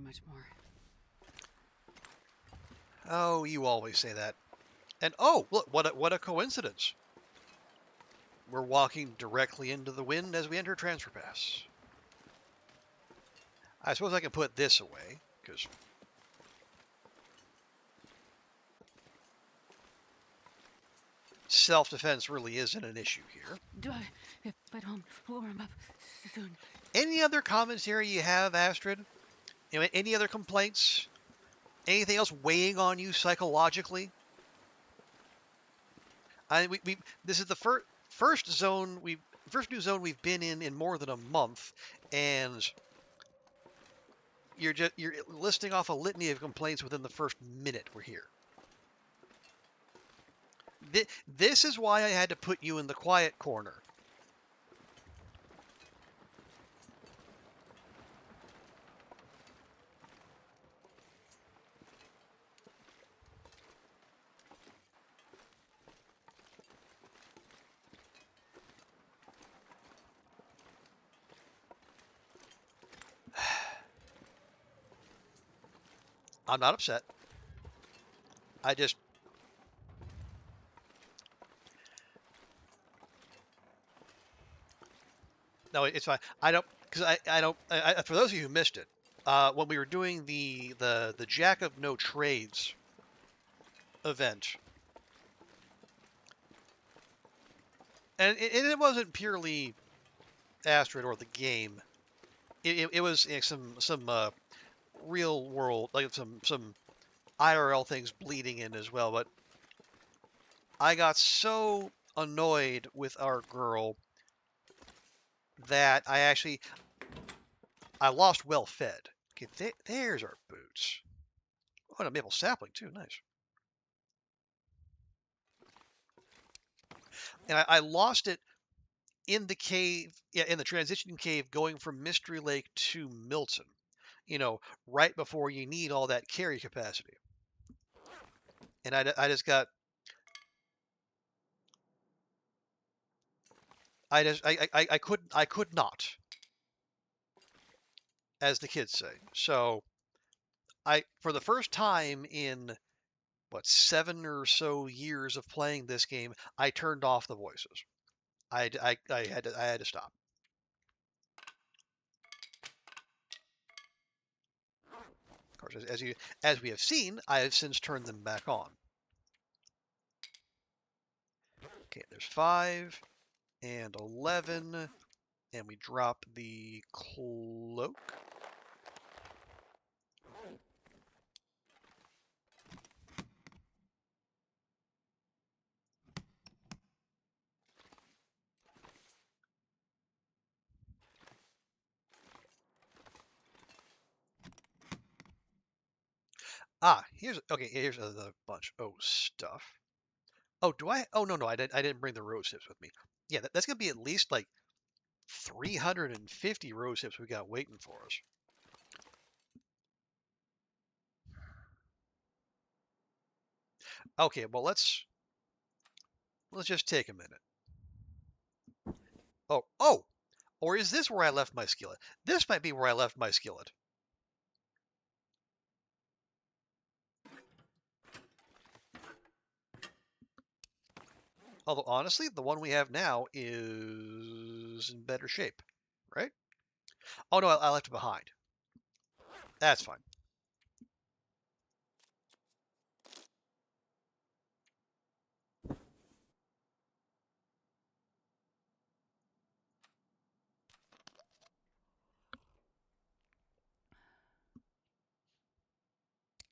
much more. Oh, you always say that. And oh, look, what a coincidence. We're walking directly into the wind as we enter transfer pass. I suppose I can put this away, because self-defense really isn't an issue here. If I don't warm up soon. Any other commentary you have, Astrid? Any other complaints? Anything else weighing on you psychologically? This is the first new zone we've been in more than a month, and you're listing off a litany of complaints within the first minute we're here. This is why I had to put you in the quiet corner. I'm not upset. I just No, it's fine. I don't because I don't. For those of you who missed it, when we were doing the Jack of No Trades event, and it wasn't purely Astrid or the game. It was some real world, like some IRL things bleeding in as well. But I got so annoyed with our girl that I lost well fed. Okay, there's our boots. Oh, and a maple sapling too. Nice. And I lost it in the cave, yeah, in the transition cave going from Mystery Lake to Milton. Right before you need all that carry capacity. And I just got, I could not, as the kids say. So for the first time in what 7 or so years of playing this game, I turned off the voices. I had to stop. Of course, as we have seen, I have since turned them back on. Okay, there's 5 and 11, and we drop the cloak. Here's another bunch. Oh, stuff. Oh, do I? Oh, no, I didn't bring the rose hips with me. Yeah, that's gonna be at least like 350 rose hips we got waiting for us. Okay, well let's just take a minute. Oh, or is this where I left my skillet? This might be where I left my skillet. Although honestly, the one we have now is in better shape, right? Oh no, I left it behind. That's fine.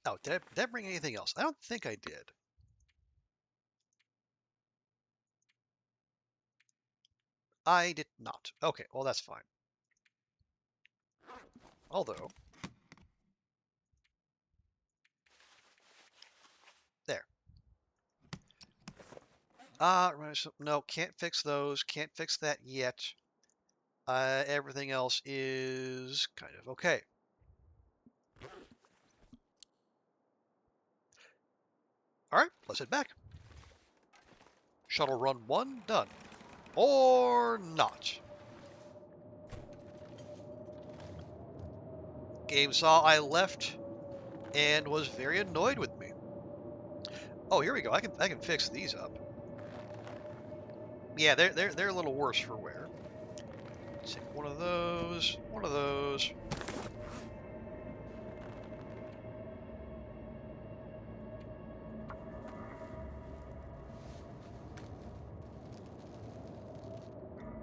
Oh, did I bring anything else? I don't think I did. I did not. Okay, well that's fine. Although, there. No, can't fix those. Can't fix that yet. Everything else is kind of okay. All right, let's head back. Shuttle run 1 done. Or not. Game saw I left and was very annoyed with me. Oh, here we go. I can fix these up. Yeah, they're a little worse for wear. Take one of those, one of those.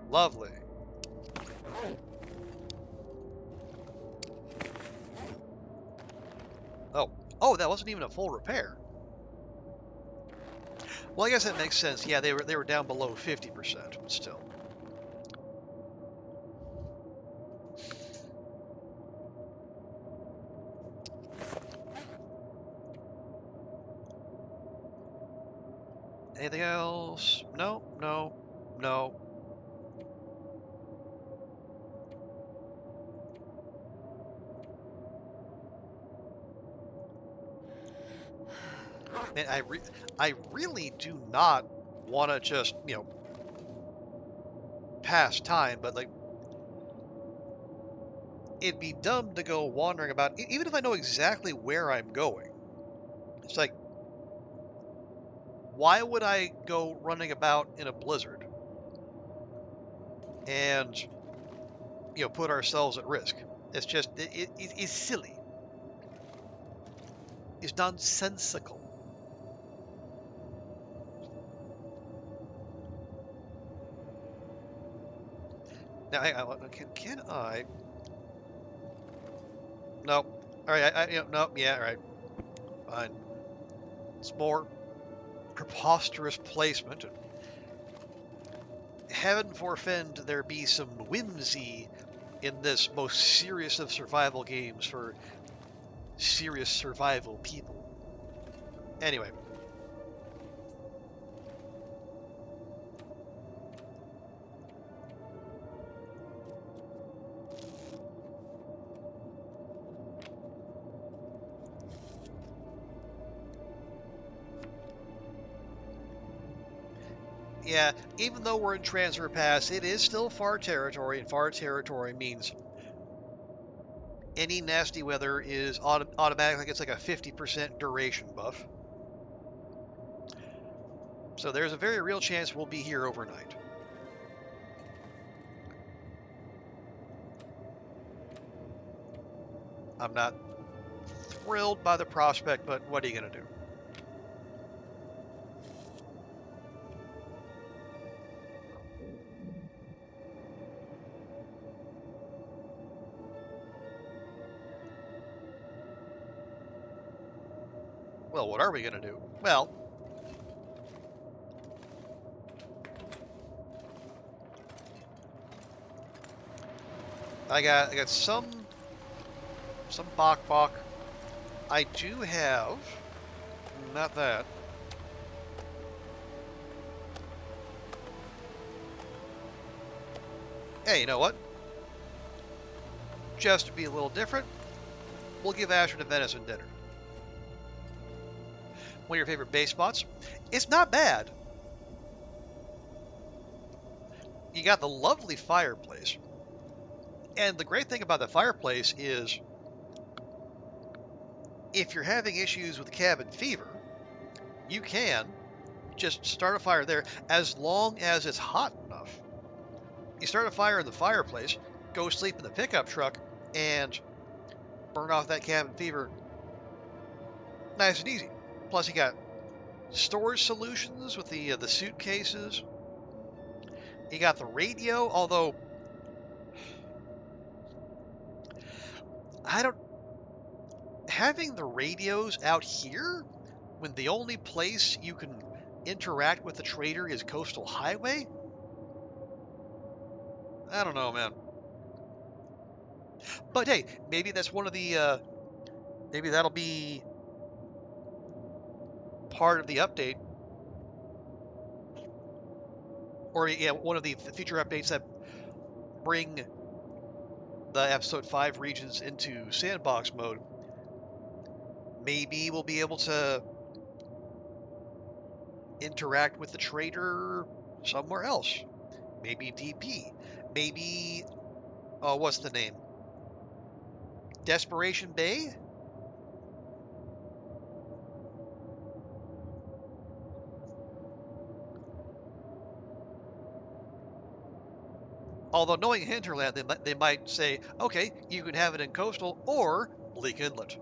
Lovely. Oh, that wasn't even a full repair. Well, I guess that makes sense. Yeah, they were down below 50%, but still. Anything else? No, no, no. Man, I really do not want to just, pass time, but like, it'd be dumb to go wandering about, even if I know exactly where I'm going. It's like, why would I go running about in a blizzard and, put ourselves at risk? It's just, it's silly. It's nonsensical. Now, hang on, can I? Nope. All right, nope. Yeah, all right. Fine. It's more preposterous placement. Heaven forfend there be some whimsy in this most serious of survival games for serious survival people. Anyway. Yeah, even though we're in Transfer Pass, it is still far territory, and far territory means any nasty weather is automatically gets like a 50% duration buff. So there's a very real chance we'll be here overnight. I'm not thrilled by the prospect, but what are you going to do? Well, what are we going to do? Well, I got some bok. I do have, not that. Hey, you know what? Just to be a little different, we'll give Astrid a venison dinner. One of your favorite base spots? It's not bad. You got the lovely fireplace. And the great thing about the fireplace is if you're having issues with cabin fever, you can just start a fire there as long as it's hot enough. You start a fire in the fireplace, go sleep in the pickup truck, and burn off that cabin fever nice and easy. Plus, you got storage solutions with the suitcases. You got the radio, although I don't having the radios out here when the only place you can interact with the trader is Coastal Highway. I don't know, man. But hey, maybe that's one of the maybe that'll be part of the update, or yeah, one of the future updates that bring the episode 5 regions into sandbox mode. Maybe we'll be able to interact with the trader somewhere else. Maybe DP. Maybe, oh, what's the name? Desperation Bay? Although knowing Hinterland, they might say, okay, you can have it in Coastal or Bleak Inlet.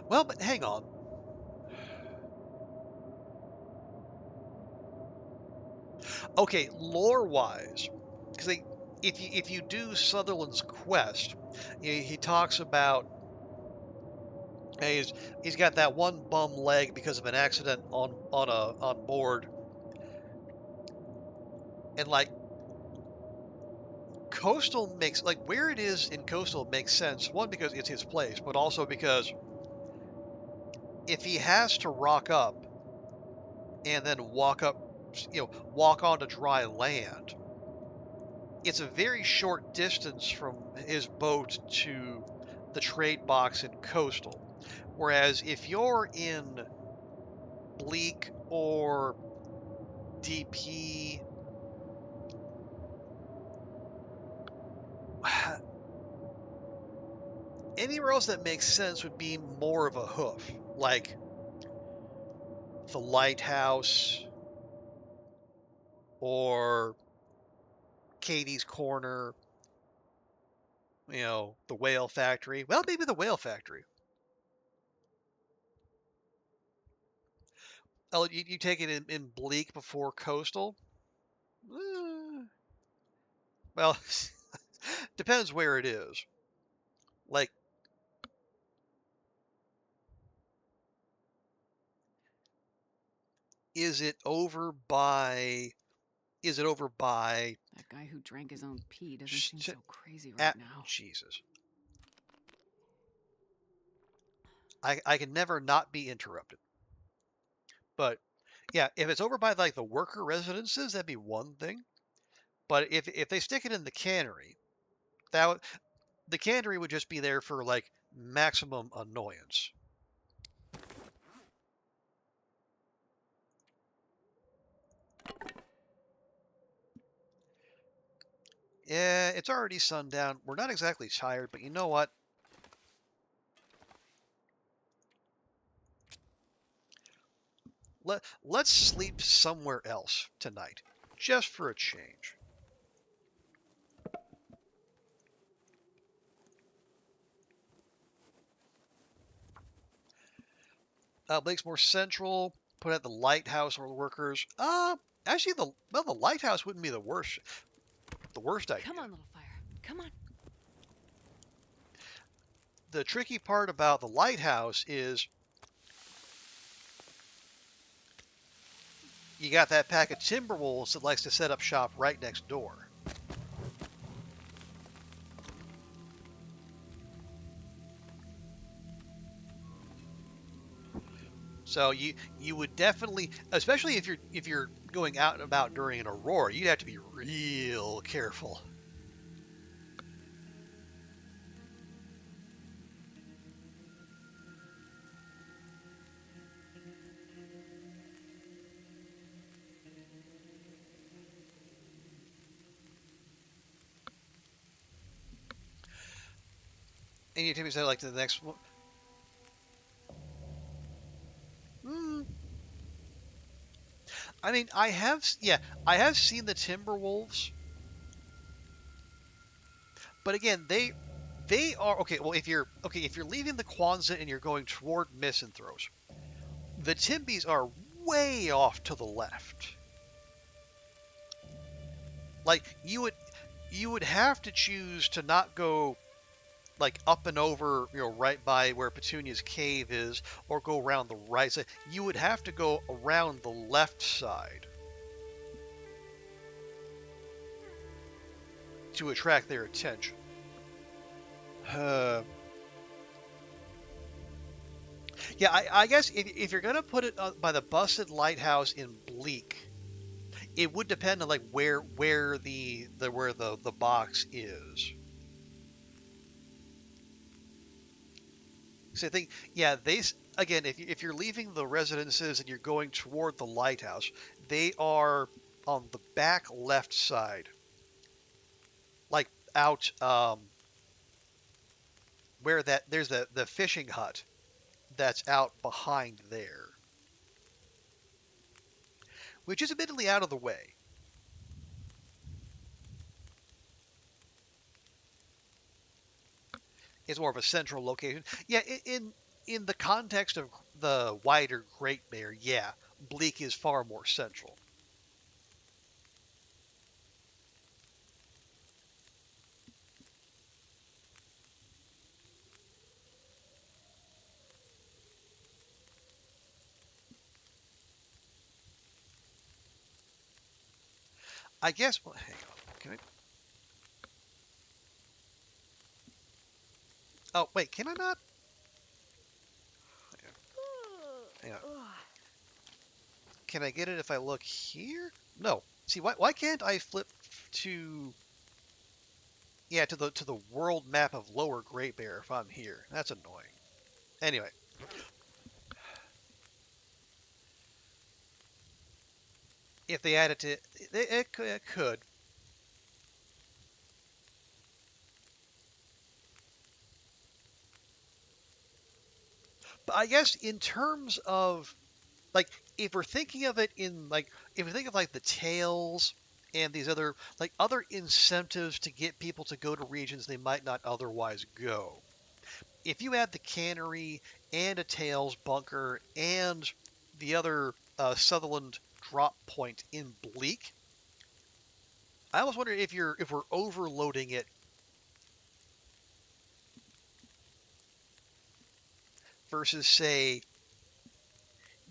Well, but hang on. Okay, lore-wise, because if you do Sutherland's quest, he talks about he's got that one bum leg because of an accident on board, and like Coastal makes like where it is in Coastal makes sense. One because it's his place, but also because if he has to rock up and then walk onto dry land, it's a very short distance from his boat to the trade box in Coastal. Whereas if you're in Bleak or DP, anywhere else that makes sense would be more of a hoof, like the lighthouse or Katie's Corner, the whale factory. Well, maybe the whale factory. Oh, you take it in Bleak before Coastal? Well, depends where it is. Like, is it over by? Is it over by? That guy who drank his own pee doesn't seem so crazy right At, now. Jesus. I can never not be interrupted. But yeah, if it's over by like the worker residences, that'd be one thing. But if they stick it in the cannery, the cannery would just be there for like maximum annoyance. Yeah, it's already sundown. We're not exactly tired, but you know what? Let's sleep somewhere else tonight, just for a change. Blake's more central. Put at the lighthouse or the workers. Actually, the lighthouse wouldn't be the worst. The worst idea. Come on, little fire. Come on. The tricky part about the lighthouse is you got that pack of Timberwolves that likes to set up shop right next door. So you would definitely, especially if you're going out and about during an aurora, you'd have to be real careful. And you typically say like to the next one. I mean, I have seen the Timberwolves, but again, they are okay. Well, if you're leaving the Kwanzaa and you're going toward Misanthropes, the Timbies are way off to the left. Like you would have to choose to not go like up and over, right by where Petunia's cave is, or go around the right side. You would have to go around the left side to attract their attention. Yeah, I guess if you're gonna put it by the busted lighthouse in Bleak, it would depend on like where the box is. So I think, yeah, again, if you're leaving the residences and you're going toward the lighthouse, they are on the back left side, like out where there's the fishing hut that's out behind there, which is admittedly out of the way. It's more of a central location. Yeah, in the context of the wider Great Bear, yeah, Bleak is far more central. I guess. Well, hang on. Can I? Oh wait, can I not? Hang on. Can I get it if I look here? No. See, why can't I flip to yeah to the world map of Lower Great Bear if I'm here? That's annoying. Anyway, if they add it to it could. But I guess in terms of like if we're thinking of it in like if we think of like the tails and these other incentives to get people to go to regions they might not otherwise go. If you add the cannery and a tails bunker and the other Sutherland drop point in Bleak, I almost wonder if we're overloading it versus say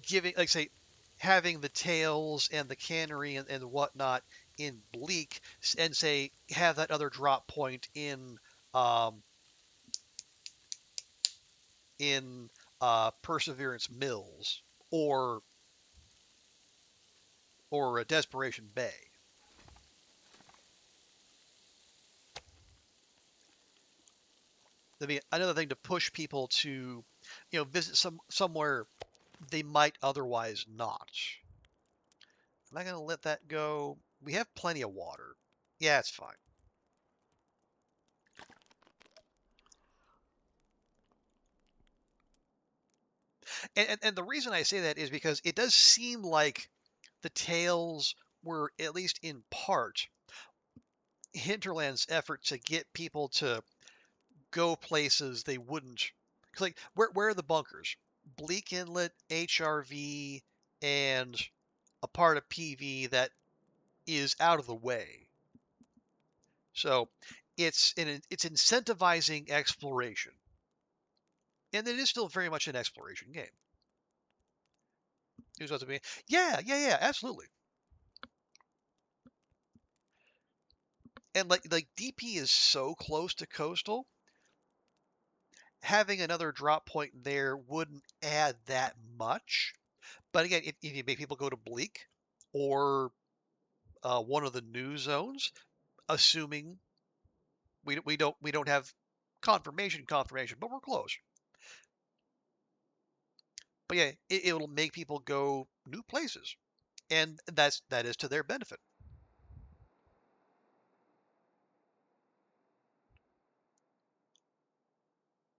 giving like say having the tails and the cannery and whatnot in Bleak and say have that other drop point um, in Perseverance Mills or Desperation Bay. That'd be another thing to push people to, visit somewhere they might otherwise not. Am I going to let that go? We have plenty of water. Yeah, it's fine. And the reason I say that is because it does seem like the tales were, at least in part, Hinterland's effort to get people to go places they wouldn't. Like, where are the bunkers? Bleak Inlet, HRV, and a part of PV that is out of the way. So it's incentivizing exploration, and it is still very much an exploration game. Who's supposed to be? Yeah, absolutely. And like DP is so close to coastal, having another drop point there wouldn't add that much. But again, if you make people go to Bleak or one of the new zones, assuming we don't have confirmation, but we're close. But yeah, it'll make people go new places, and that is to their benefit.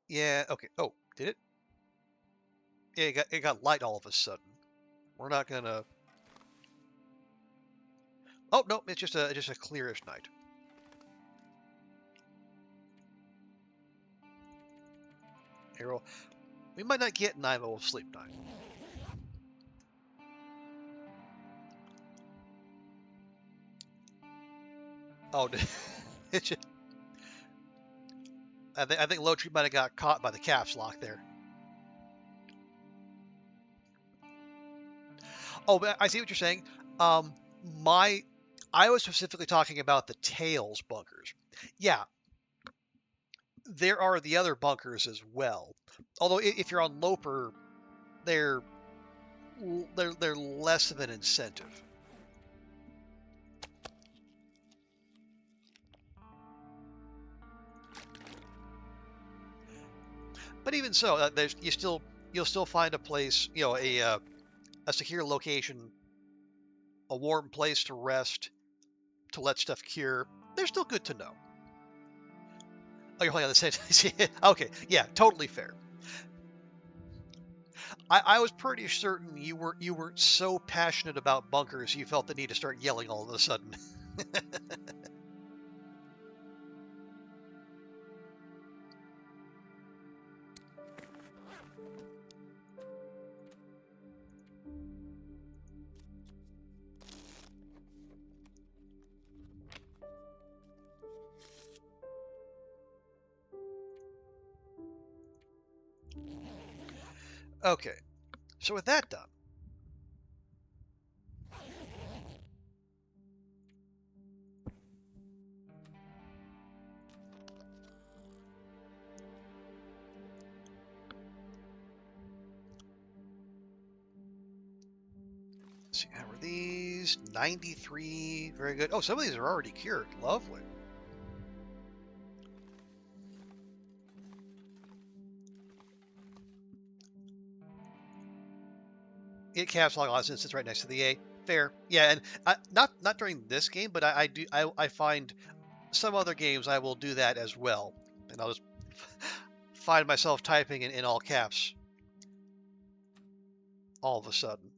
Yeah. Okay. Oh, did it? Yeah, it got light all of a sudden. We're not gonna. Oh no, it's just a clearish night. Here, we might not get 9, but we'll sleep 9. Oh, it's just, I think Low Tree might have got caught by the caps lock there. Oh, but I see what you're saying. Um, my, I was specifically talking about the tails bunkers. Yeah, there are the other bunkers as well. Although if you're on Loper, they're they're less of an incentive. But even so, there's you still you'll still find a place, you know, a secure location, a warm place to rest, to let stuff cure. They're still good to know. Oh, you're playing on the same. Okay, yeah, totally fair. I was pretty certain you weren't so passionate about bunkers you felt the need to start yelling all of a sudden. Okay, so with that done, let's see, how are these? 93, very good. Oh, some of these are already cured. Lovely. It caps lock on since it's right next to the A. Fair, yeah, and not during this game, but I find some other games I will do that as well, and I'll just find myself typing in all caps all of a sudden.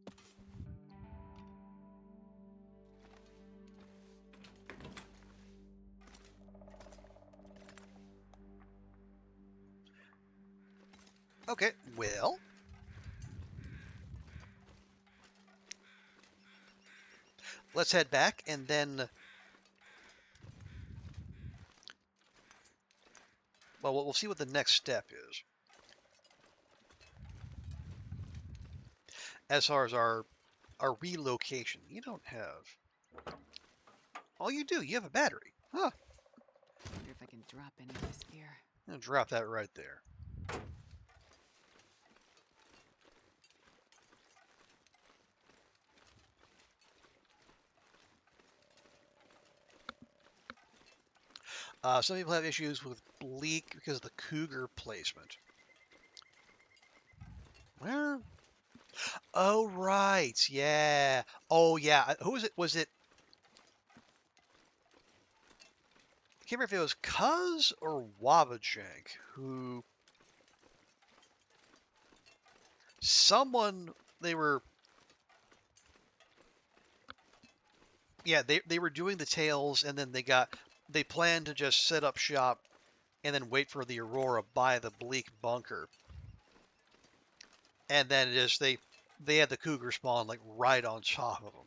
Okay, well, let's head back and then, well, we'll see what the next step is. As far as our relocation, you don't have. Oh, you do. You have a battery. Huh. Wonder if I can drop any of this gear. I'll drop that right there. Some people have issues with bleak because of the cougar placement. Where? Oh, right. Yeah. Oh, yeah. Who was it? Was it? I can't remember if it was Cuz or Wabajank who. Someone. They were. Yeah, they were doing the tails and then they planned to just set up shop and then wait for the Aurora by the bleak bunker. And then it is they had the cougar spawn like right on top of them.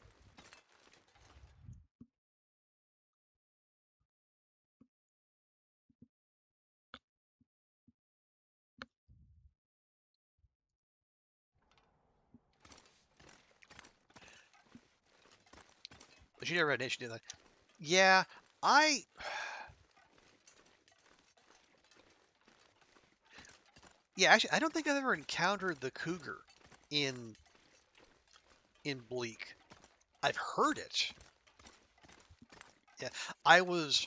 But you never had an issue doing that. Yeah, I yeah, actually I don't think I've ever encountered the cougar in Bleak. I've heard it. Yeah, I was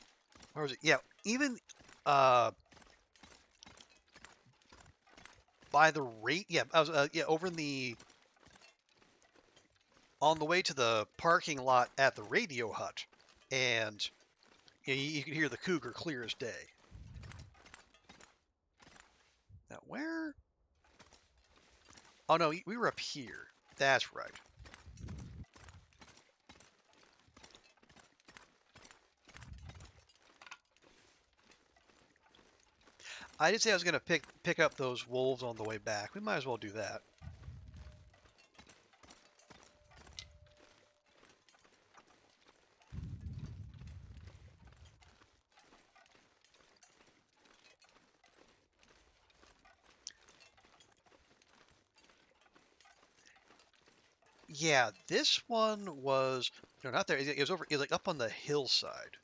where was it? Yeah, even uh by the rate yeah, I was yeah, over in the on the way to the parking lot at the radio hut, and you can hear the cougar clear as day. Now where? Oh no, we were up here. That's right. I did say I was going to pick up those wolves on the way back. We might as well do that. Yeah, this one was no, not there. It was over. It was like up on the hillside.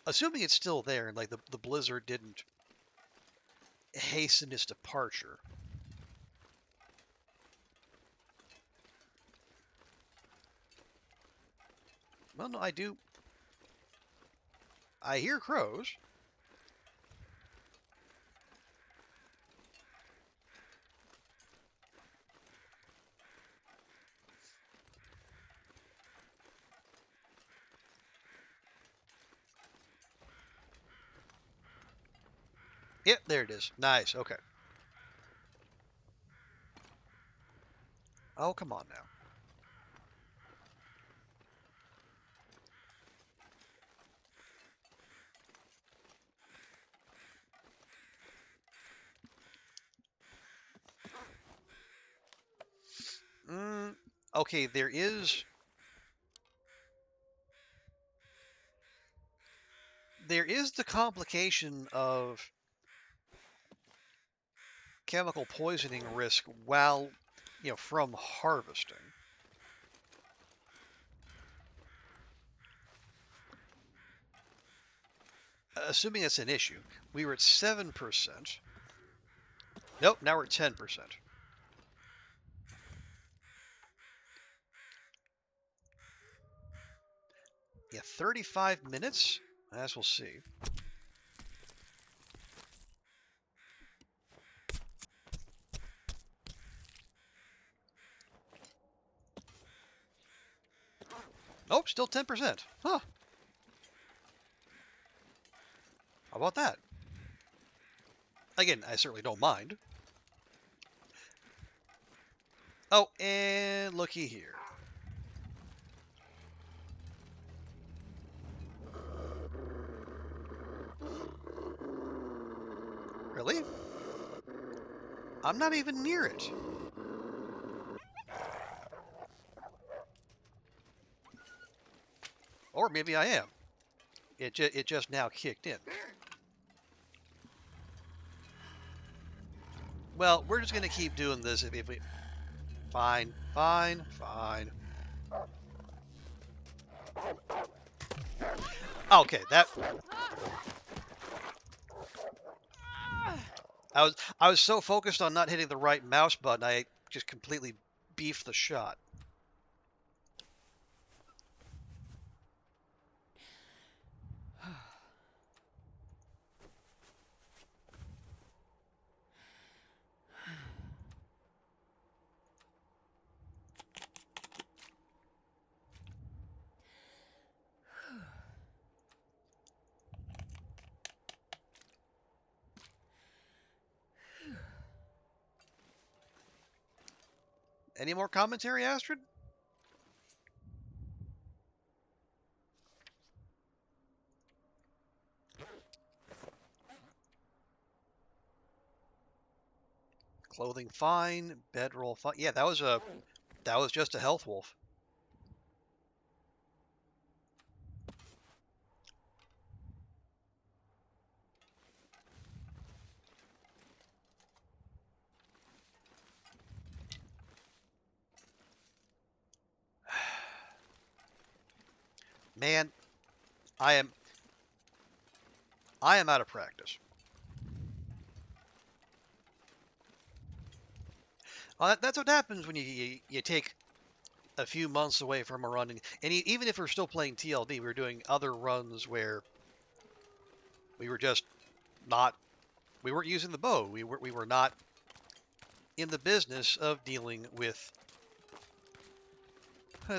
Assuming it's still there, and like the blizzard didn't hasten its departure. Well, no, I do. I hear crows. Yep, there it is. Nice. Okay. Oh, come on now. Okay, there is the complication of chemical poisoning risk while, from harvesting. Assuming it's an issue, we were at 7%. Nope, now we're at 10%. Yeah, 35 minutes? As we'll see. Nope, still 10%. Huh. How about that? Again, I certainly don't mind. Oh, and looky here. Really? I'm not even near it. Or maybe I am. It just now kicked in. Well, we're just going to keep doing this if we... Fine, fine, fine. Okay, that... I was so focused on not hitting the right mouse button, I just completely beefed the shot. Any more commentary, Astrid? Clothing fine, bedroll fine. Yeah, that was just a health wolf. Man, I am out of practice. Well, that's what happens when you take a few months away from a run, and even if we're still playing TLD, we're doing other runs where we were just not, we weren't using the bow. We were not in the business of dealing with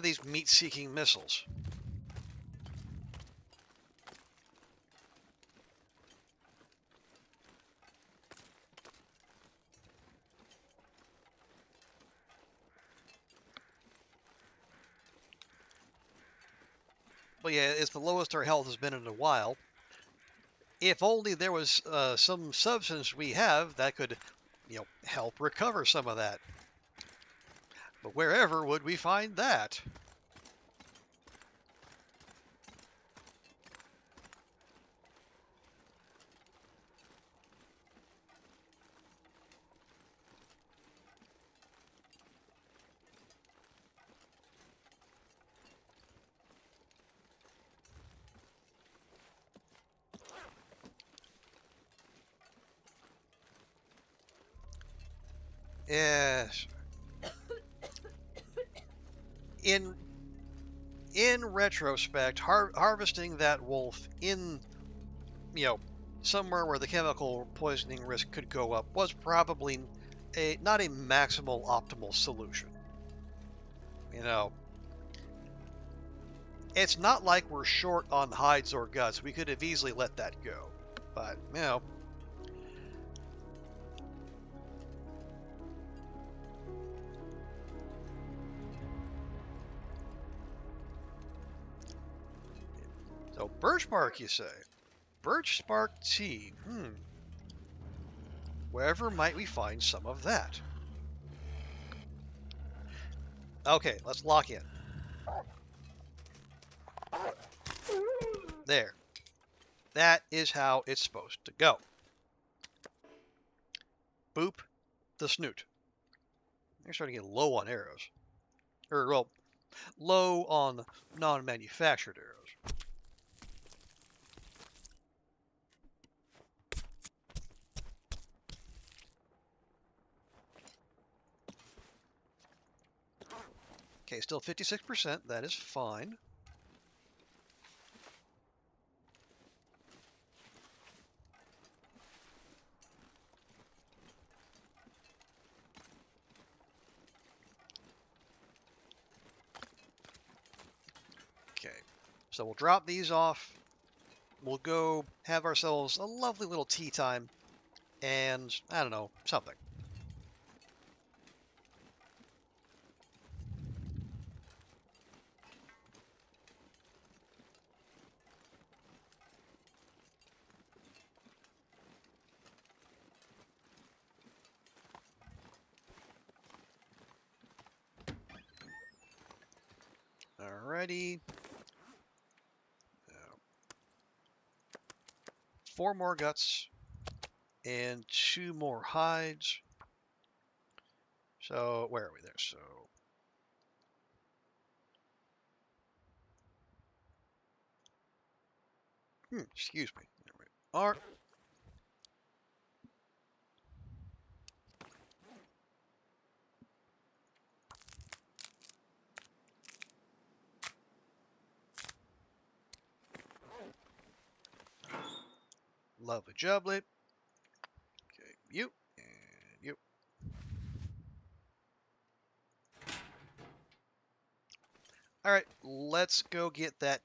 these meat-seeking missiles. But yeah, it's the lowest our health has been in a while. If only there was some substance we have that could, help recover some of that. But wherever would we find that? Yes. In retrospect, harvesting that wolf in, somewhere where the chemical poisoning risk could go up was probably not a maximal optimal solution. It's not like we're short on hides or guts. We could have easily let that go. But, So, birch bark, you say? Birch bark tea. Wherever might we find some of that? Okay, let's lock in. There. That is how it's supposed to go. Boop the snoot. They're starting to get low on arrows. Or, well, low on non-manufactured arrows. Okay, still 56%. That is fine. Okay, so we'll drop these off. We'll go have ourselves a lovely little tea time. And, I don't know, something. Alrighty. 4 more guts and 2 more hides. So, where are we there? So, excuse me. There we are. Lovely jublet. Okay, you and you. All right, let's go get that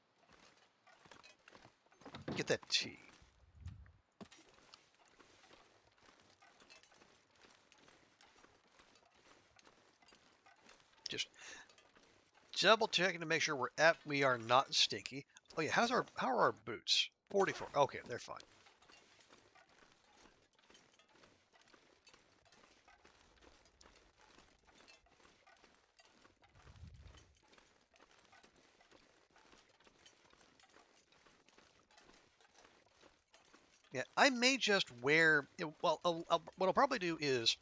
tea. Just double checking to make sure we are not stinky. Oh yeah, how are our boots? 44. Okay, they're fine. Yeah, I may just wear. Well, what I'll probably do is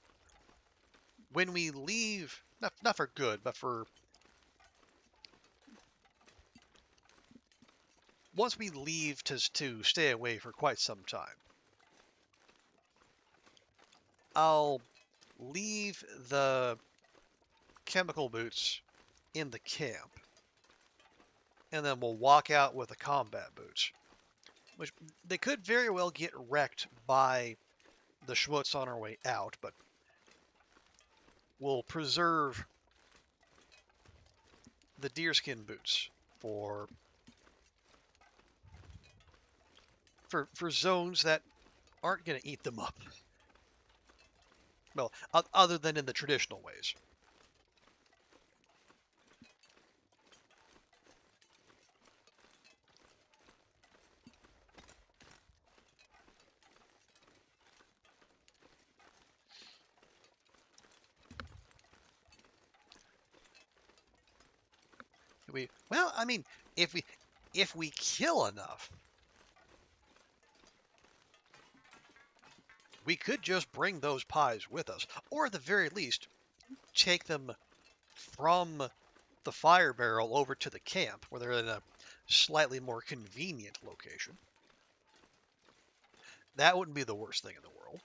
when we leave, not for good, but for once we leave to stay away for quite some time, I'll leave the chemical boots in the camp, and then we'll walk out with the combat boots, which they could very well get wrecked by the schmutz on our way out, but we'll preserve the deerskin boots for zones that aren't going to eat them up. Well, other than in the traditional ways. Well, I mean, if we kill enough, we could just bring those pies with us, or at the very least, take them from the fire barrel over to the camp, where they're in a slightly more convenient location. That wouldn't be the worst thing in the world.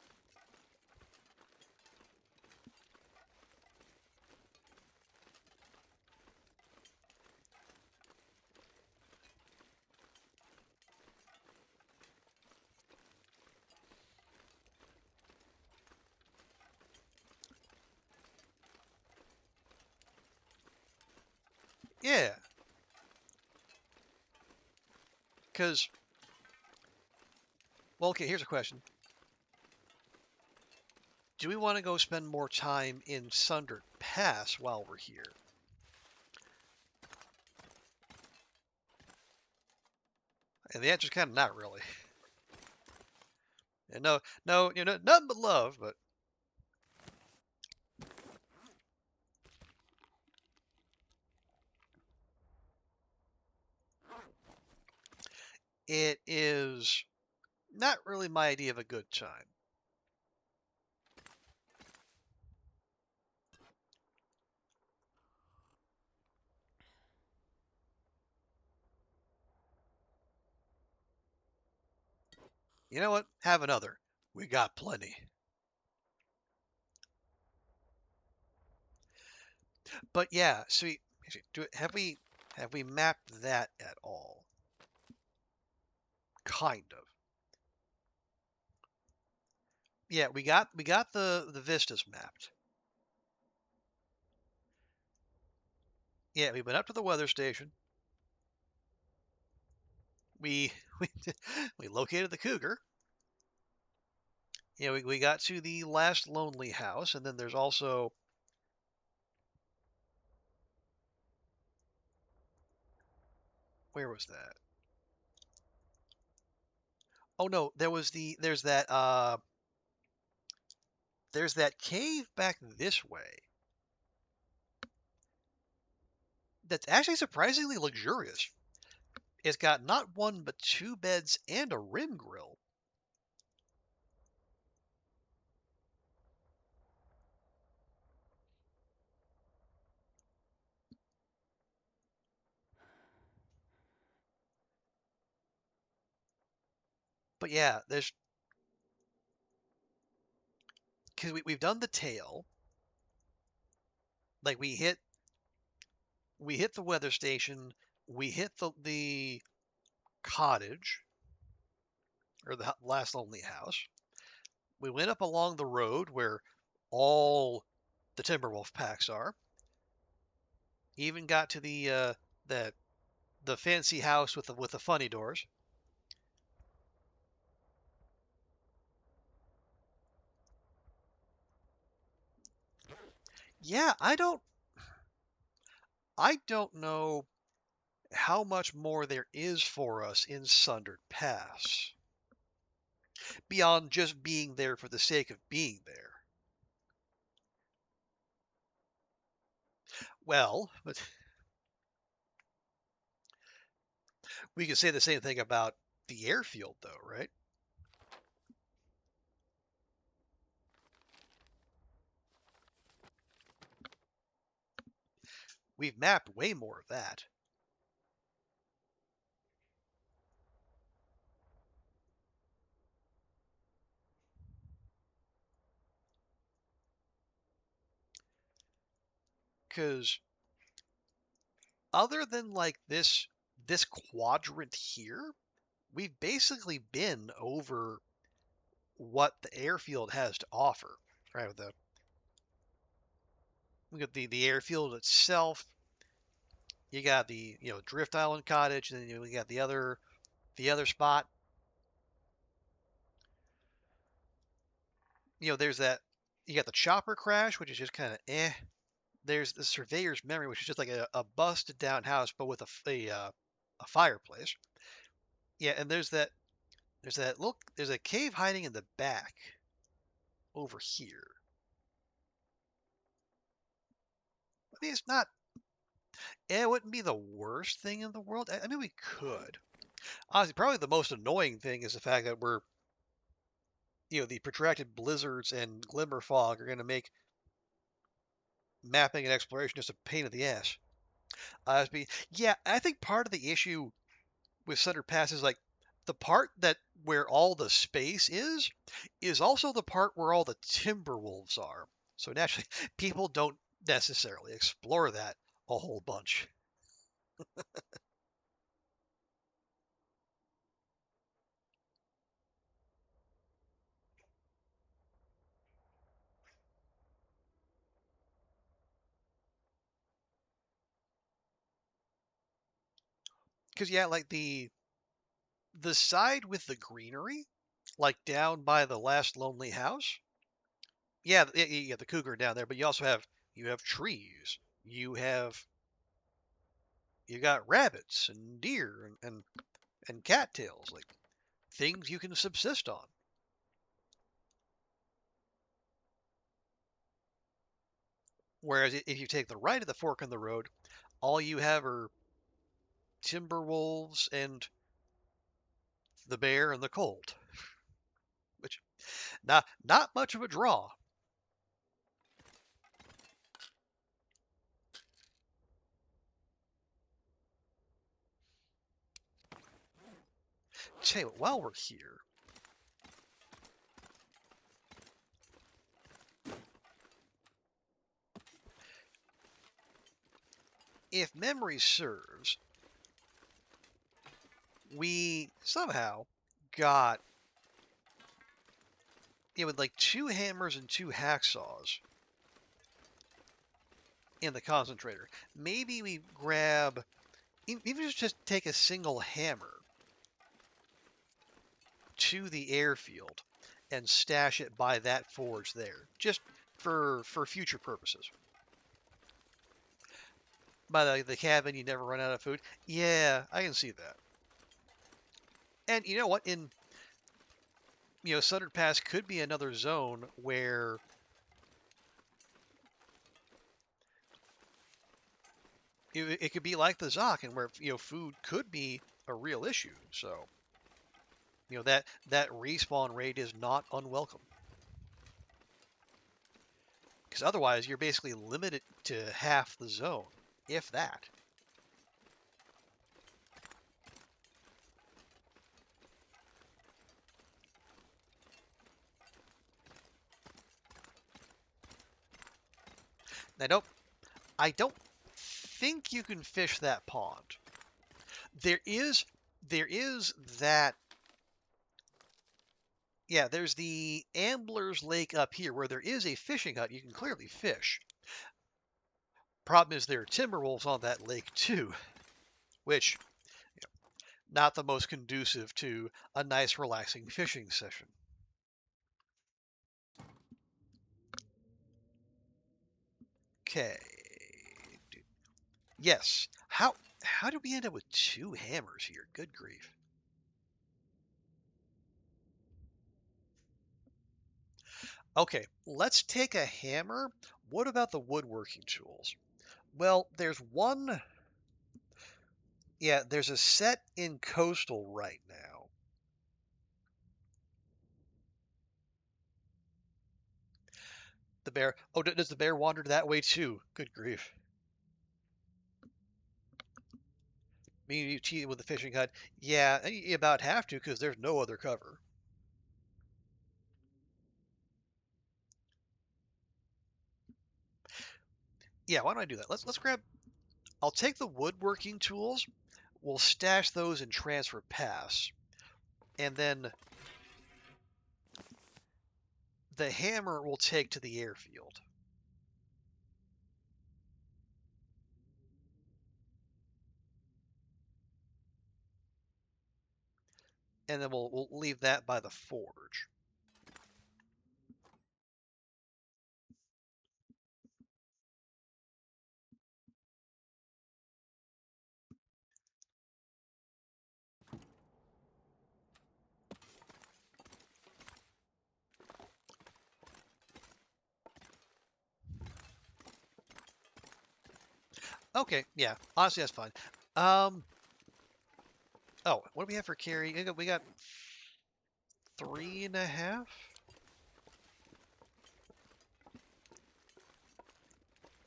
Yeah. Because, well, okay, here's a question. Do we want to go spend more time in Sundered Pass while we're here? And the answer's kind of not really. And no, nothing but love, but it is not really my idea of a good time. You know what? Have another. We got plenty. But yeah, so have we mapped that at all? Kind of. Yeah, we got the vistas mapped. Yeah, we went up to the weather station. We we we located the cougar. Yeah, we got to the last lonely house, and then there's also where was that? Oh no, there's that cave back this way that's actually surprisingly luxurious. It's got not one but two beds and a rim grill. But yeah, there's because we've done the tail. Like we hit the weather station, we hit the cottage or the last lonely house. We went up along the road where all the Timberwolf packs are. Even got to the the fancy house with the funny doors. Yeah, I don't know how much more there is for us in Sundered Pass beyond just being there for the sake of being there. Well, but we could say the same thing about the airfield, though, right? We've mapped way more of that. Because other than like this quadrant here, we've basically been over what the airfield has to offer. Right? With the we got the airfield itself. You got the Drift Island Cottage, and then we got the other spot. There's that. You got the chopper crash, which is just kind of eh. There's the Surveyor's Memory, which is just like a busted down house, but with a fireplace. Yeah, and there's a cave hiding in the back over here. I mean, it wouldn't be the worst thing in the world. I mean, we could. Honestly, probably the most annoying thing is the fact that the protracted blizzards and glimmer fog are going to make mapping and exploration just a pain in the ass. Yeah, I think part of the issue with Sutter Pass is like the part that where all the space is also the part where all the timber wolves are. So naturally, people don't necessarily explore that a whole bunch. Because yeah, like the side with the greenery, like down by the last lonely house. Yeah, you got the cougar down there, but you have trees. You have you got rabbits and deer and cattails, like things you can subsist on. Whereas if you take the right of the fork in the road, all you have are timber wolves and the bear and the colt, which not much of a draw. Tell you what, while we're here, if memory serves, we somehow got with like 2 hammers and 2 hacksaws in the concentrator. Maybe we grab, even just take a single hammer to the airfield and stash it by that forge there, just for future purposes. By the cabin, you never run out of food. Yeah, I can see that. And you know what? Sundered Pass could be another zone where it could be like the Zoc, and where food could be a real issue. So that respawn rate is not unwelcome, because otherwise you're basically limited to half the zone, if that. Now, I don't think you can fish that pond. There is that. Yeah, there's the Ambler's Lake up here where there is a fishing hut. You can clearly fish. Problem is there are timber wolves on that lake too, which not the most conducive to a nice relaxing fishing session. Okay. Yes. How did we end up with 2 hammers here? Good grief. Okay, let's take a hammer. What about the woodworking tools? Well, there's one. Yeah, there's a set in Coastal right now. The bear. Oh, does the bear wander that way too? Good grief. Me, you cheated with the fishing hut. Yeah, you about have to because there's no other cover. Yeah, why don't I do that? Let's grab. I'll take the woodworking tools. We'll stash those in Transfer Pass, and then the hammer we'll take to the airfield. And then we'll leave that by the forge. Okay, yeah, honestly that's fine. Oh, what do we have for carry? We got 3.5.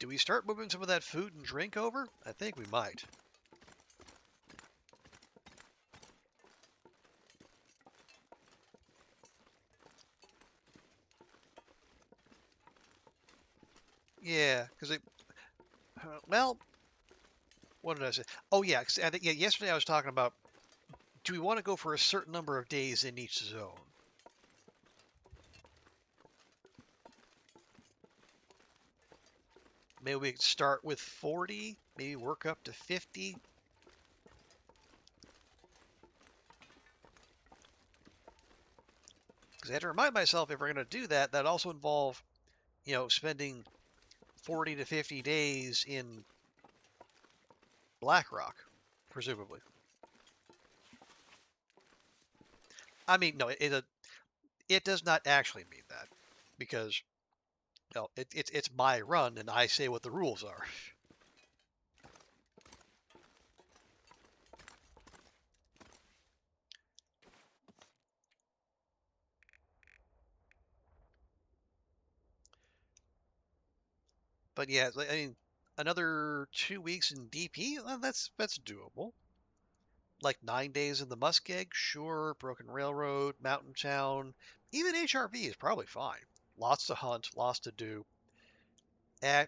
Do we start moving some of that food and drink over? I think we might. Yeah, because well, what did I say? Oh yeah, 'cause I think yesterday I was talking about, do we want to go for a certain number of days in each zone? Maybe we could start with 40, maybe work up to 50. Because I have to remind myself, if we're going to do that, that also involve, spending 40 to 50 days in Blackrock, presumably. I mean, no, it does not actually mean that because no, it's my run and I say what the rules are. But yeah, I mean, another 2 weeks in DP, well, that's doable. Like 9 days in the Muskeg, sure. Broken Railroad, Mountain Town, even HRV is probably fine. Lots to hunt, lots to do. Yeah,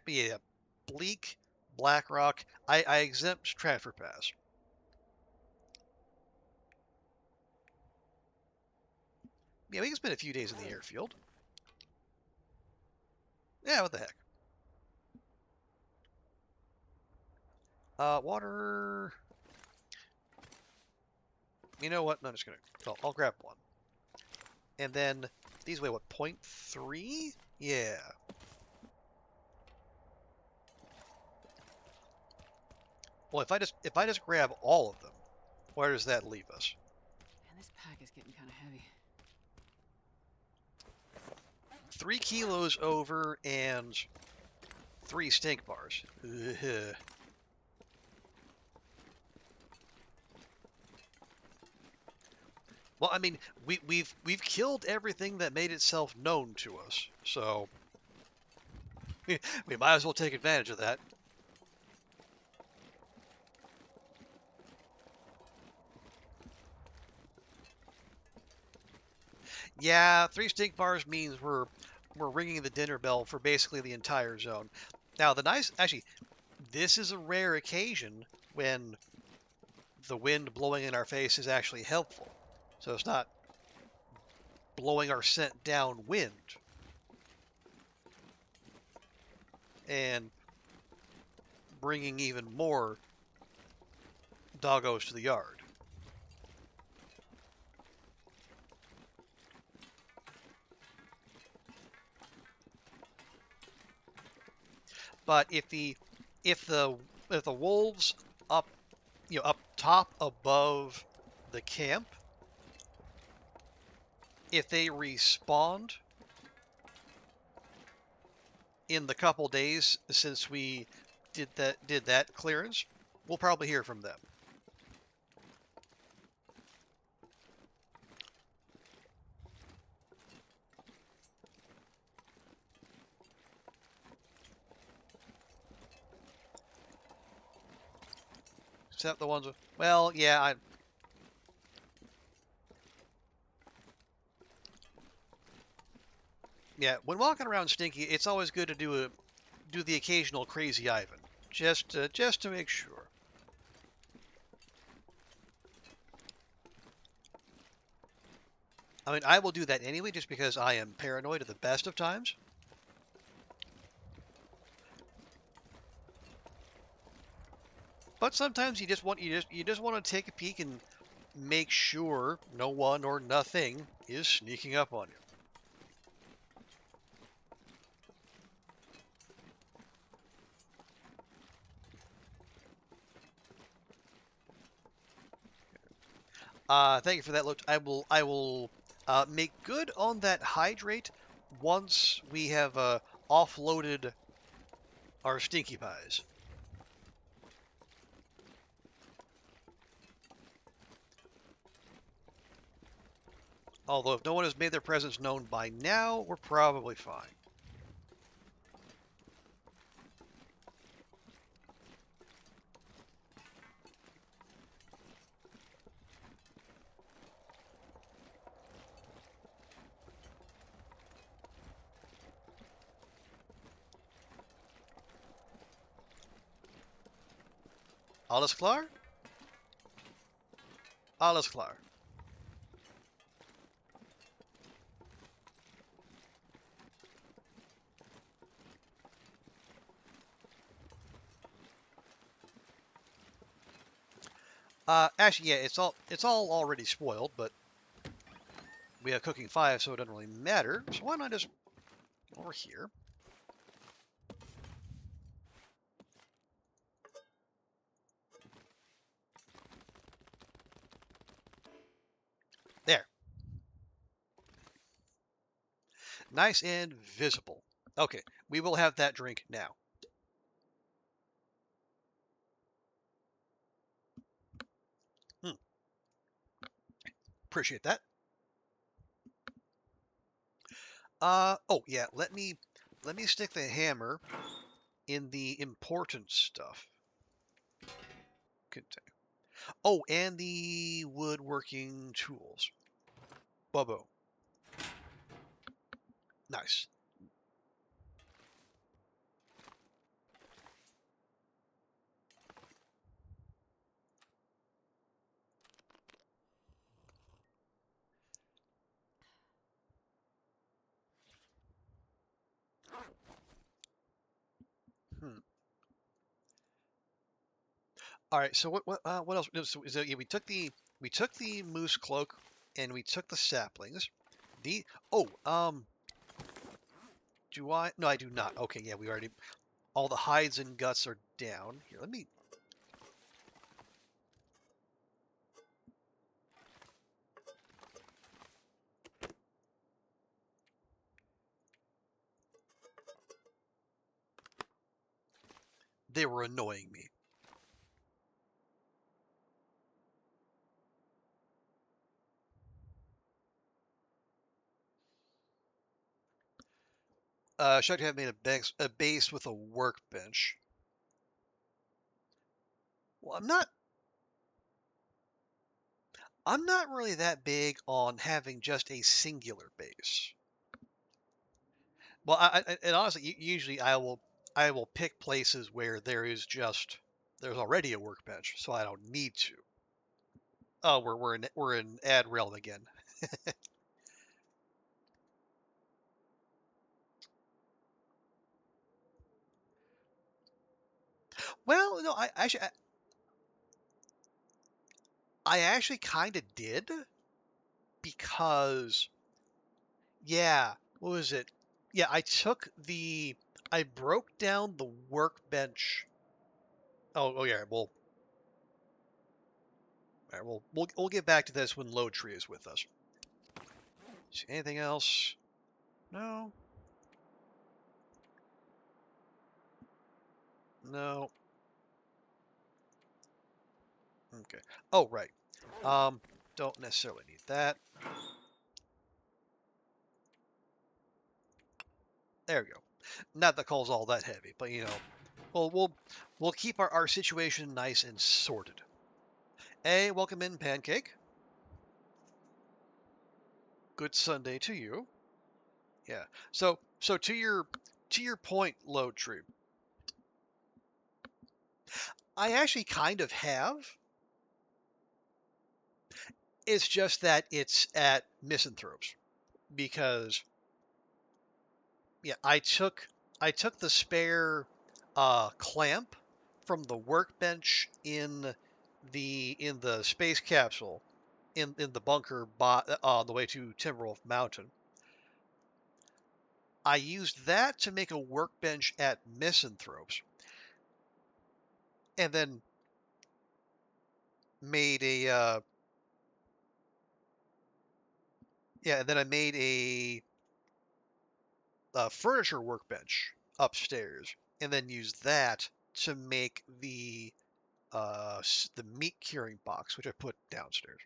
Bleak, Blackrock. I exempt Transfer Pass. Yeah, we can spend a few days in the airfield. Yeah, what the heck. Water. You know what? No, I'm just gonna. I'll grab one. And then these weigh what? 0.3? Yeah. Well, if I just grab all of them, where does that leave us? And this pack is getting kind of heavy. 3 kilos over and 3 stink bars. Ugh. Well, I mean, we've killed everything that made itself known to us, so we might as well take advantage of that. Yeah, 3 stink bars means we're ringing the dinner bell for basically the entire zone. Now, actually, this is a rare occasion when the wind blowing in our face is actually helpful. So it's not blowing our scent downwind and bringing even more doggos to the yard. But if the if the wolves up up top above the camp, if they respawned in the couple days since we did that clearance, we'll probably hear from them. Except the ones with, well, yeah, yeah. When walking around Stinky, it's always good to do the occasional crazy Ivan, just to make sure. I mean, I will do that anyway, just because I am paranoid at the best of times. But sometimes you just want to take a peek and make sure no one or nothing is sneaking up on you. Thank you for that, Loach. I will make good on that hydrate once we have offloaded our stinky pies. Although if no one has made their presence known by now, we're probably fine. Alles klar? Alles klar. Actually, yeah, it's all already spoiled, but we have cooking 5, so it doesn't really matter. So why not just over here? There. Nice and visible. Okay, we will have that drink now. Appreciate that. Oh yeah, let me stick the hammer in the important stuff. Continue. Oh, and the woodworking tools. Bubbo. Nice. Hmm. All right. So what else? No, so yeah, we took the moose cloak and we took the saplings. The oh do I? No, I do not. Okay, yeah, we already all the hides and guts are down. Here, let me. They were annoying me. Should have made a base with a workbench. Well, I'm not really that big on having just a singular base. Well, and honestly, usually I will pick places where there's already a workbench, so I don't need to. Oh, we're in ad realm again. Well, no, I actually kind of did because yeah, what was it? Yeah, I broke down the workbench. Oh yeah, well, all right, we'll get back to this when Load Tree is with us. See anything else? No, no. Okay. Oh right. Um, don't necessarily need that. There we go. Not that coal's all that heavy, but we'll keep our situation nice and sorted. Hey, welcome in, Pancake. Good Sunday to you. Yeah. So to your point, Load Tree. I actually kind of have. It's just that it's at Misanthropes because yeah, I took the spare clamp from the workbench in the space capsule in the bunker on the way to Timberwolf Mountain. I used that to make a workbench at Misanthropes, and then made a yeah, and then I made a furniture workbench upstairs, and then used that to make the meat curing box, which I put downstairs.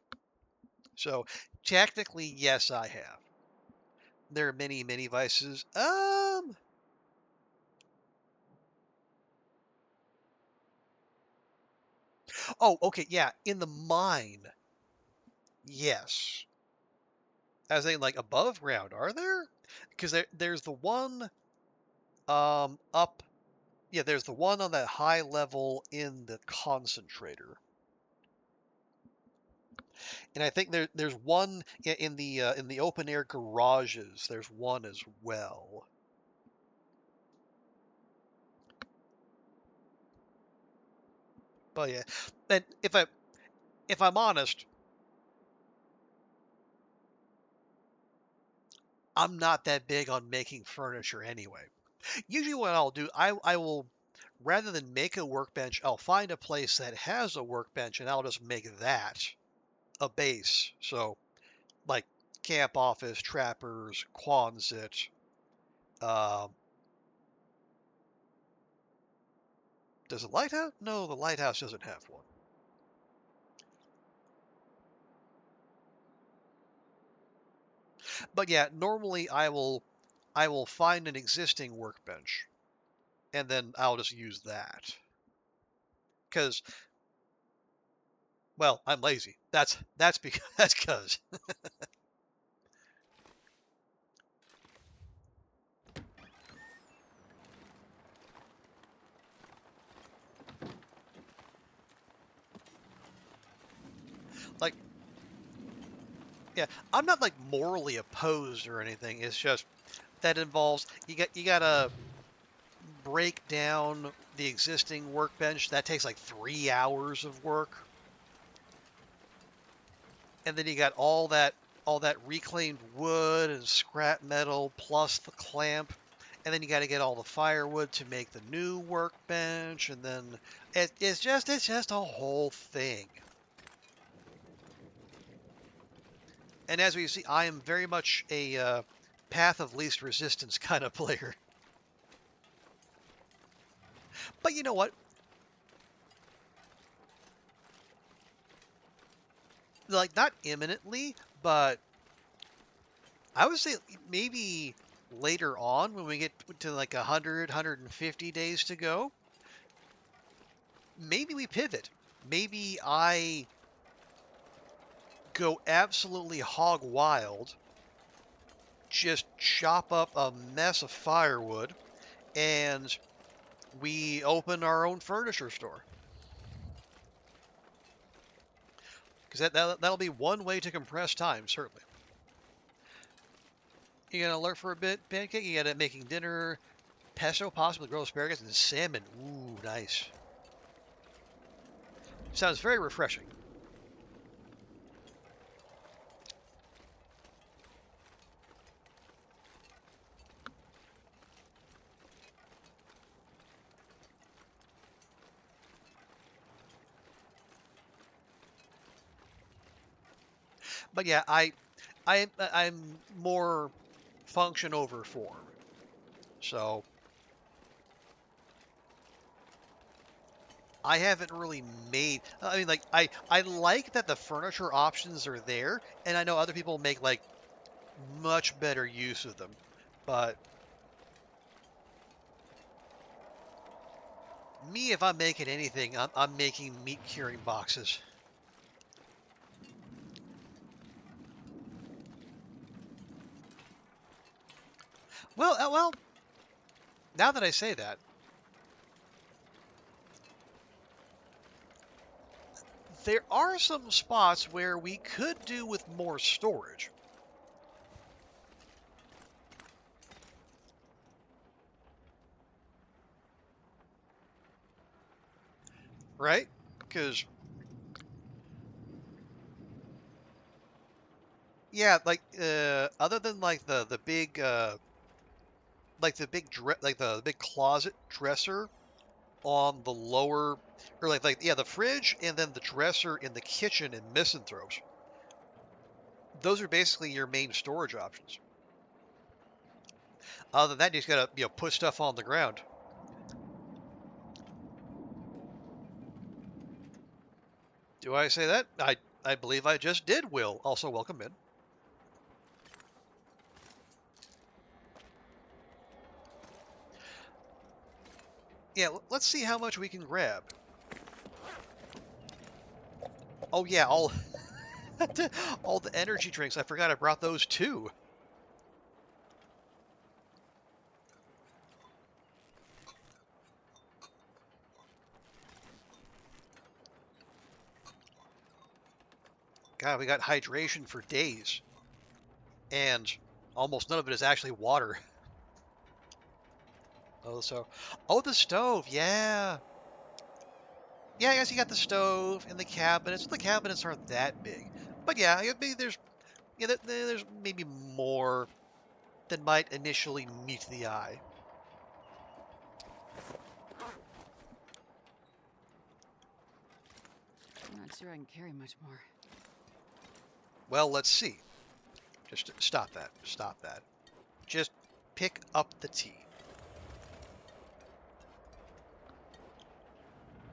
So technically, yes, I have. There are many, many vices. Oh, okay, yeah. In the mine, yes. As in, like above ground, are there? Because there's the one up. Yeah, there's the one on that high level in the concentrator, and I think there's one in the open air garages. There's one as well. But yeah, and if I'm honest, I'm not that big on making furniture anyway. Usually, what I'll do, I will rather than make a workbench, I'll find a place that has a workbench and I'll just make that a base. So like camp office, trappers, Quonset. Um, does the lighthouse? No, the lighthouse doesn't have one. But yeah, normally I will find an existing workbench and then I'll just use that. Because, well, I'm lazy. That's because that's because. Like, yeah, I'm not like morally opposed or anything. It's just that involves you gotta break down the existing workbench. That takes like 3 hours of work. And then you got all that reclaimed wood and scrap metal plus the clamp, and then you got to get all the firewood to make the new workbench, and then it's just a whole thing. And as we see, I am very much a path of least resistance kind of player. But you know what? Like not imminently, but I would say maybe later on when we get to like 100, 150 days to go, maybe we pivot. Maybe I go absolutely hog wild, just chop up a mess of firewood, and we open our own furniture store. Because that'll be one way to compress time, certainly. You gonna lurk for a bit, Pancake? You got it making dinner, pesto, possibly grilled asparagus, and salmon. Ooh, nice. Sounds very refreshing. But yeah, I'm more function over form. So I haven't really made. I mean, like I like that the furniture options are there, and I know other people make like much better use of them. But me, if I'm making anything, I'm making meat curing boxes. Well, now that I say that, there are some spots where we could do with more storage, right? Because yeah, like other than like the big like the big like the big closet dresser on the lower, or like yeah, the fridge and then the dresser in the kitchen in Misanthropes. Those are basically your main storage options. Other than that, you just gotta put stuff on the ground. Do I say that? I believe I just did. Will also welcome in. Yeah, let's see how much we can grab. Oh yeah, all all the energy drinks. I forgot I brought those too. God, we got hydration for days, and almost none of it is actually water. Oh, oh, the stove, yeah. Yeah, I guess you got the stove and the cabinets. The cabinets aren't that big, but yeah, maybe there's maybe more than might initially meet the eye. I'm not sure I can carry much more. Well, let's see. Just stop that. Stop that. Just pick up the tea.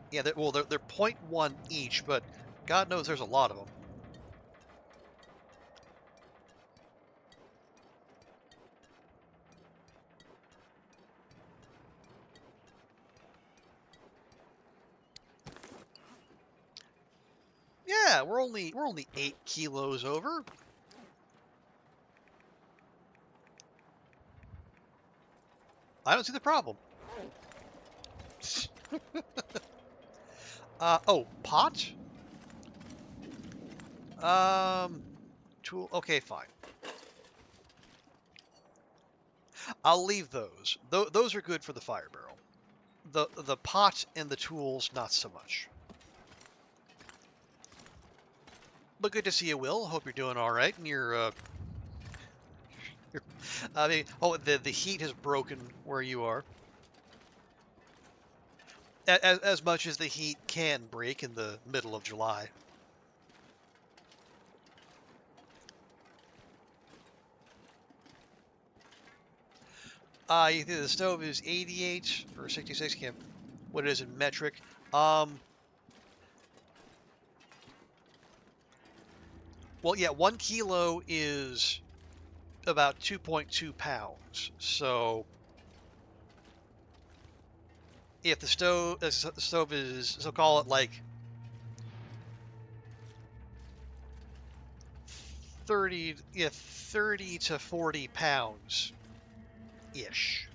Yeah, they're 0.1 each, but God knows there's a lot of them. Yeah, we're only 8 kilos over. I don't see the problem. Oh, pot? Tool. Okay, fine. I'll leave those. Those are good for the fire barrel. The pot and the tools, not so much. But good to see you, Will. Hope you're doing all right. And I mean, oh, the heat has broken where you are. As much as the heat can break in the middle of July. You think the stove is 88 or 66? Can't what it is in metric. Well, yeah, 1 kilo is about 2.2 pounds. So if the stove is, so call it like 30 to 40 pounds ish.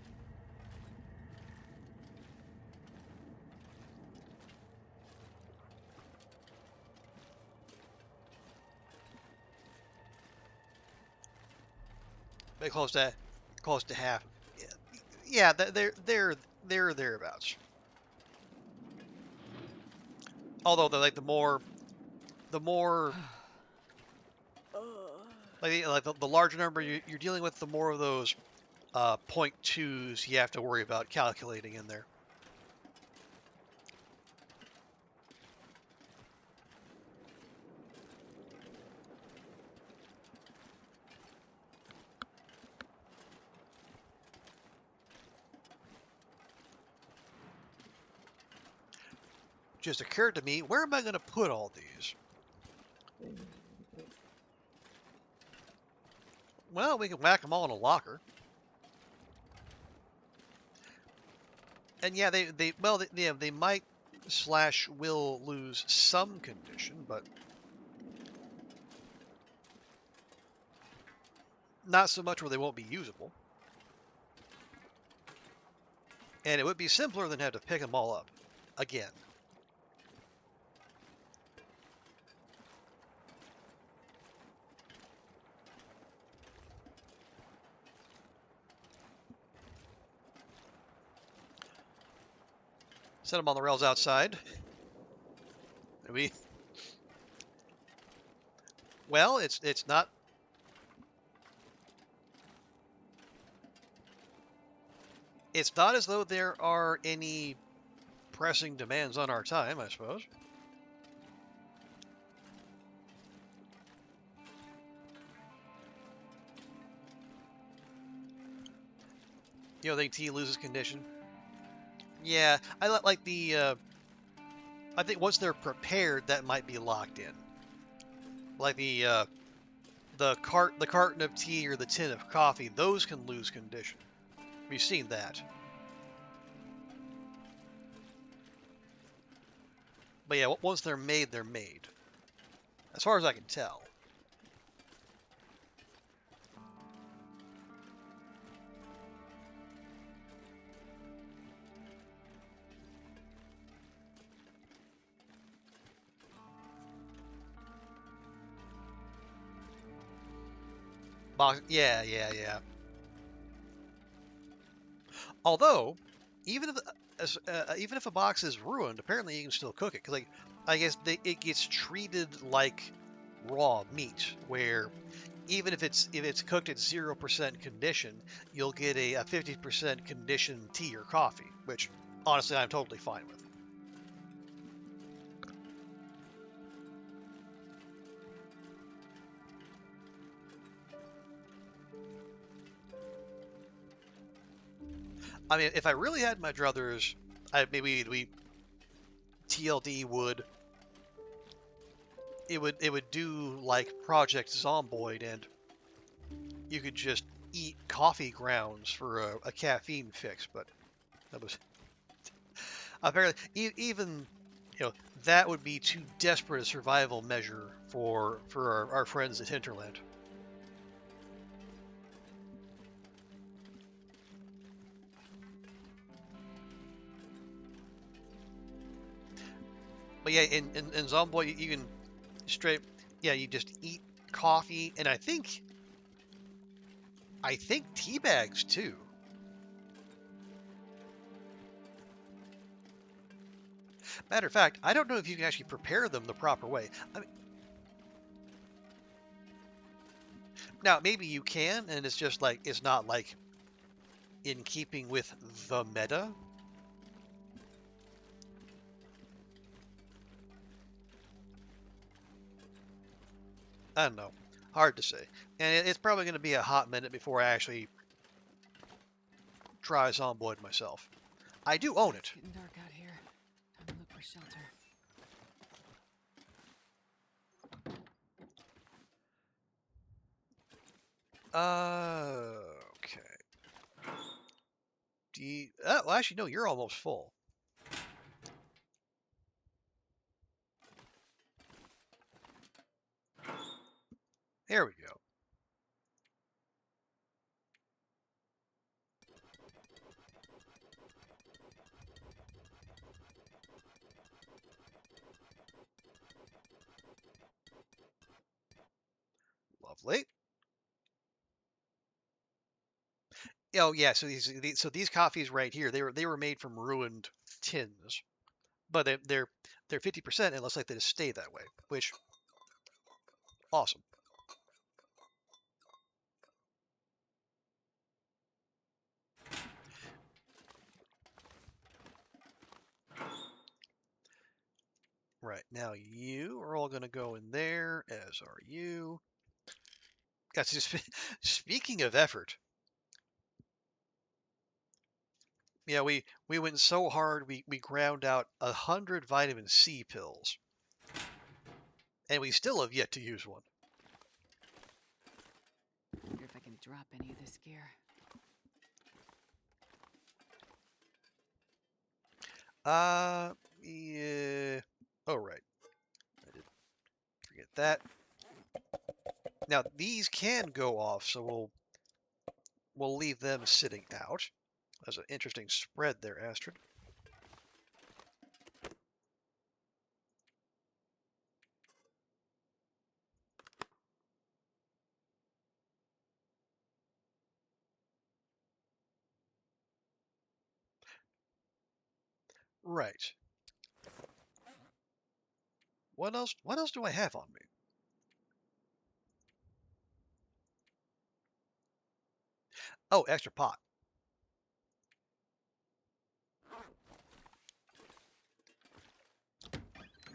Maybe close to half. Yeah, they're thereabouts. Although the more like the larger number you're dealing with, the more of those 0.2s you have to worry about calculating in there. Just occurred to me, where am I going to put all these? Well, we can whack them all in a locker. And yeah, they might / will lose some condition, but not so much where they won't be usable. And it would be simpler than have to pick them all up again. Set them on the rails outside. Well, it's not. It's not as though there are any pressing demands on our time, I suppose. You don't think tea loses condition? Yeah, I like the. I think once they're prepared, that might be locked in. Like the carton of tea or the tin of coffee, those can lose condition. We've seen that. But yeah, once they're made, they're made. As far as I can tell. Box, yeah. Although, even if a box is ruined, apparently you can still cook it. Cause like, I guess it gets treated like raw meat, where even if it's cooked at 0% condition, you'll get a 50% conditioned tea or coffee, which honestly I'm totally fine with. I mean, if I really had my druthers, maybe we TLD would it would do like Project Zomboid, and you could just eat coffee grounds for a caffeine fix. But that was apparently even that would be too desperate a survival measure for our friends at Hinterland. But yeah, in Zomboid you can straight you just eat coffee, and I think tea bags too. Matter of fact, I don't know if you can actually prepare them the proper way. I mean, now maybe you can, and it's just like it's not like in keeping with the meta. I don't know. Hard to say. And it's probably going to be a hot minute before I actually try Zomboid myself. I do own it. It's getting dark out here. Time to look for shelter. Okay. Well, actually, no, you're almost full. There we go. Lovely. Oh yeah, so these coffees right here, they were made from ruined tins, but they're 50%, and it looks like they just stay that way, which awesome. Right, now you are all going to go in there, as are you. Guys, just speaking of effort, yeah, we went so hard we ground out 100 vitamin C pills, and we still have yet to use one. Wonder if I can drop any of this gear. Yeah. Oh right, I did forget that. Now these can go off, so we'll leave them sitting out. That's an interesting spread there, Astrid. Right. What else? What else do I have on me? Oh, extra pot.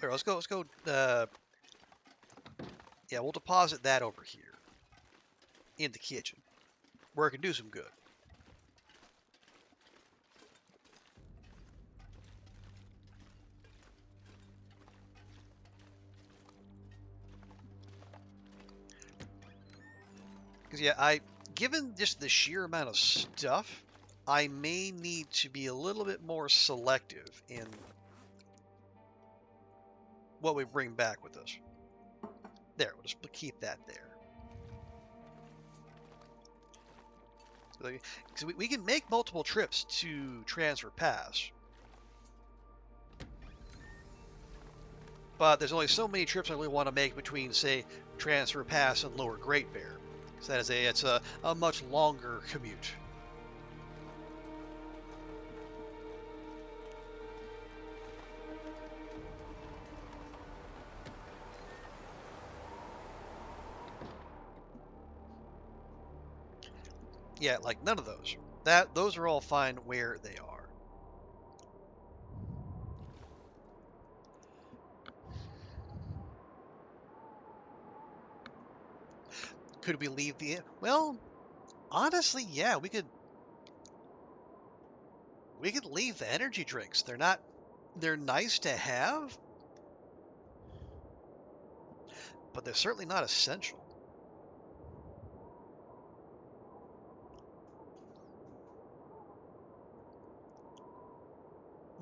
Here, let's go. Let's go. Yeah, we'll deposit that over here in the kitchen, where it can do some good. Because yeah, given just the sheer amount of stuff, I may need to be a little bit more selective in what we bring back with us. There, we'll just keep that there. So we can make multiple trips to Transfer Pass, but there's only so many trips I really want to make between, say, Transfer Pass and Lower Great Bear. So it's a much longer commute. Yeah, like none of those. Those are all fine where they are. Could we leave the... Well, honestly, yeah, we could... we could leave the energy drinks. They're nice to have, but they're certainly not essential.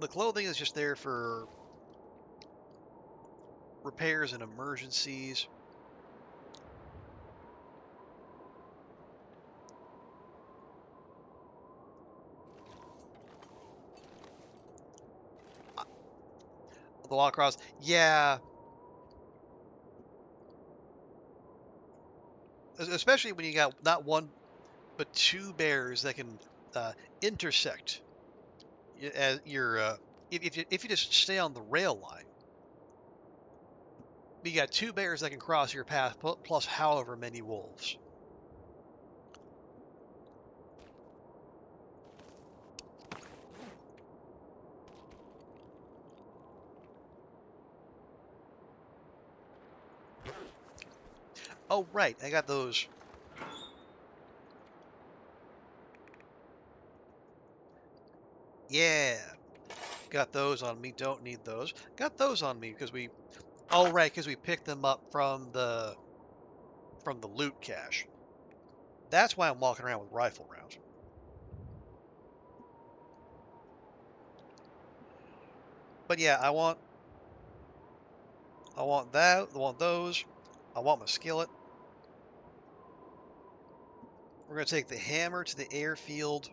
The clothing is just there for repairs and emergencies. The walk across, yeah. Especially when you got not one, but two bears that can intersect as your if you just stay on the rail line. You got two bears that can cross your path, plus however many wolves. Oh, right, I got those. Yeah, got those on me. Don't need those. Got those on me because we. Oh, right, because we picked them up from the loot cache. That's why I'm walking around with rifle rounds. But yeah, I want that. I want those. I want my skillet. We're going to take the hammer to the airfield.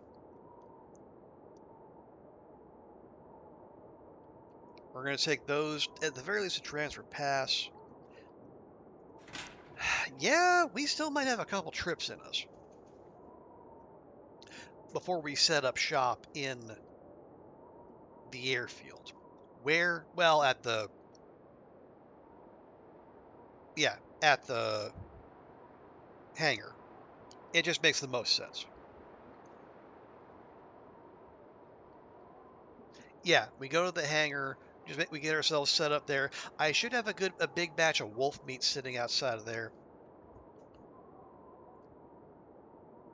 We're going to take those, at the very least, to transfer pass. Yeah, we still might have a couple trips in us before we set up shop in the airfield. Where? Well, at the hangar. It just makes the most sense. Yeah, we go to the hangar. We get ourselves set up there. I should have a big batch of wolf meat sitting outside of there.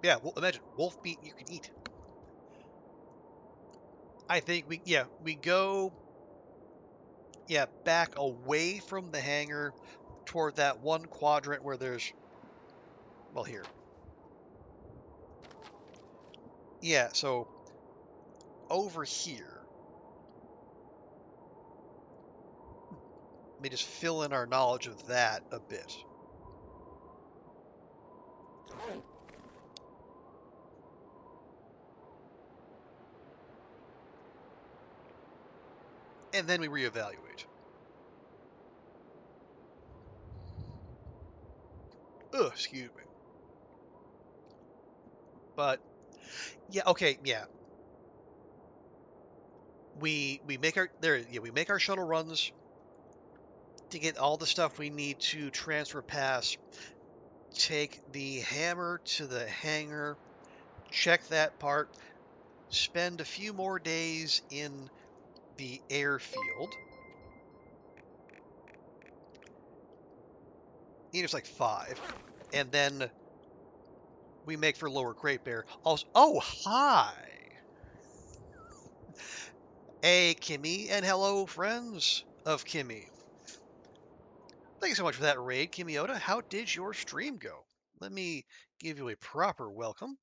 Yeah, well, imagine wolf meat you can eat. I think we go back away from the hangar toward that one quadrant where there's, well, here. Yeah, so over here. Let me just fill in our knowledge of that a bit. And then we reevaluate. Ugh, excuse me. But yeah, okay, yeah. We make our shuttle runs to get all the stuff we need to transfer pass. Take the hammer to the hangar, check that part, spend a few more days in the airfield. It's like 5. And then we make for Lower Great Bear. Also, oh, hi! Hey, Kimmy, and hello, friends of Kimmy. Thank you so much for that raid, Kimiota. How did your stream go? Let me give you a proper welcome.